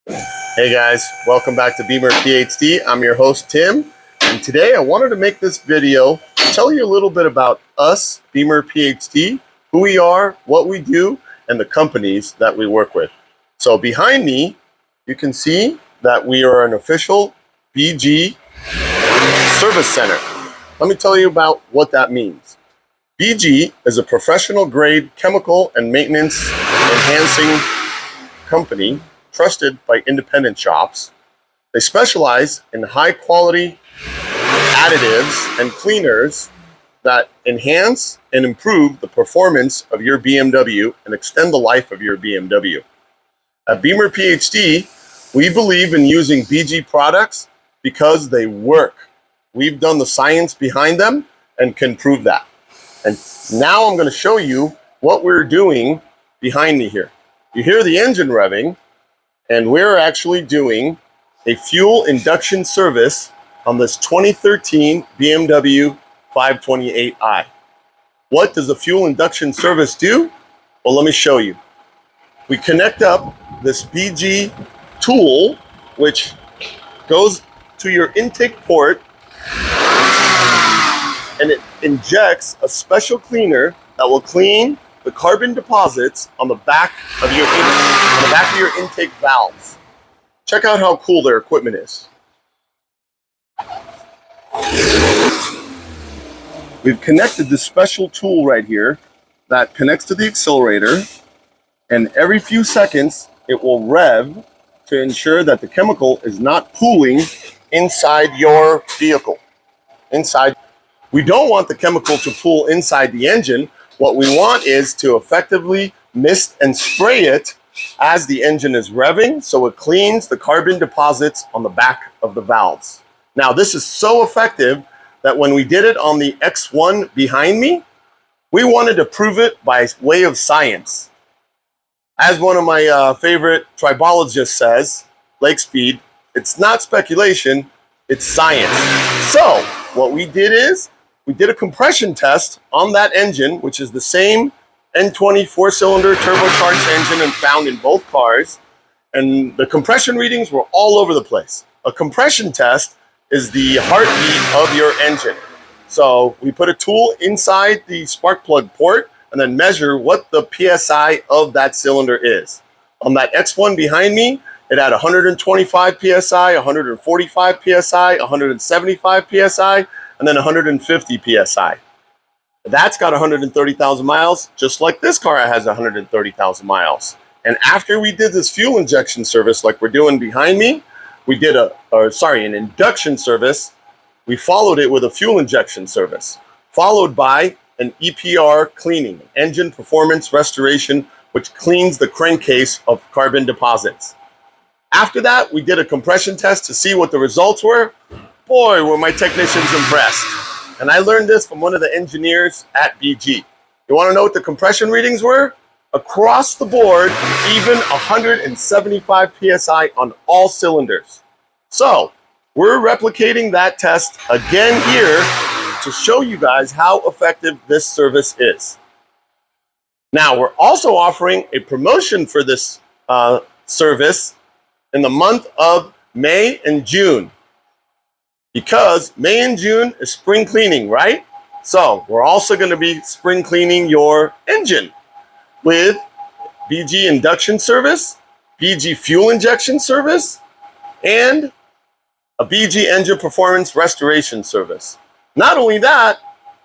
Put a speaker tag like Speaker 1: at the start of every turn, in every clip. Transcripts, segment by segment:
Speaker 1: Hey guys, welcome back to Bimmer PhD. I'm your host Tim, and today I wanted to make this video to tell you a little bit about us, Bimmer PhD, who we are, what we do, and the companies that we work with. So behind me, you can see that we are an official BG service center. Let me tell you about what that means. BG is a professional grade chemical and maintenance enhancing company trusted by independent shops. They specialize in high quality additives and cleaners that enhance and improve the performance of your BMW and extend the life of your BMW. At Bimmer PhD, we believe in using BG products because they work. We've done the science behind them and can prove that. And now I'm going to show you what we're doing behind me here. You hear the engine revving, and we're actually doing a fuel induction service on this 2013 BMW 528i. What does a fuel induction service do? Well, let me show you. We connect up this BG tool, which goes to your intake port, and it injects a special cleaner that will clean the carbon deposits on the back of your intake valves. Check out how cool their equipment is. We've connected this special tool right here that connects to the accelerator, and every few seconds it will rev to ensure that the chemical is not pooling inside your vehicle. We don't want the chemical to pool inside the engine. What we want is to effectively mist and spray it as the engine is revving, so it cleans the carbon deposits on the back of the valves. Now, this is so effective that when we did it on the X1 behind me, we wanted to prove it by way of science. As one of my favorite tribologists says, Lake Speed, it's not speculation, it's science. So what we did is, we did a compression test on that engine, which is the same N20 four-cylinder turbocharged engine and found in both cars. And the compression readings were all over the place. A compression test is the heartbeat of your engine. So we put a tool inside the spark plug port and then measure what the PSI of that cylinder is. On that X1 behind me, it had 125 PSI, 145 PSI, 175 PSI, and then 150 PSI. That's got 130,000 miles, just like this car has 130,000 miles. And after we did this fuel injection service like we're doing behind me, we did an induction service. We followed it with a fuel injection service, followed by an EPR cleaning, engine performance restoration, which cleans the crankcase of carbon deposits. After that, we did a compression test to see what the results were. Boy, were my technicians impressed. And I learned this from one of the engineers at BG. You want to know what the compression readings were? Across the board, even 175 PSI on all cylinders. So we're replicating that test again here to show you guys how effective this service is. Now, we're also offering a promotion for this service in the month of May and June. Because May and June is spring cleaning, right? So we're also going to be spring cleaning your engine with BG induction service, BG fuel injection service, and a BG engine performance restoration service. Not only that,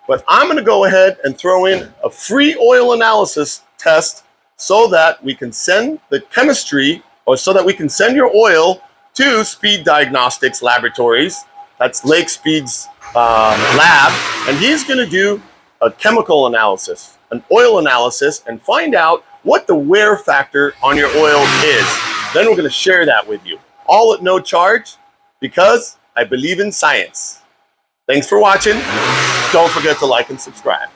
Speaker 1: but I'm going to go ahead and throw in a free oil analysis test so that we can send the chemistry, or so that we can send your oil to Speed Diagnostics Laboratories. That's Lake Speed's lab, and he's going to do a chemical analysis, an oil analysis, and find out what the wear factor on your oil is. Then we're going to share that with you, all at no charge, because I believe in science. Thanks for watching. Don't forget to like and subscribe.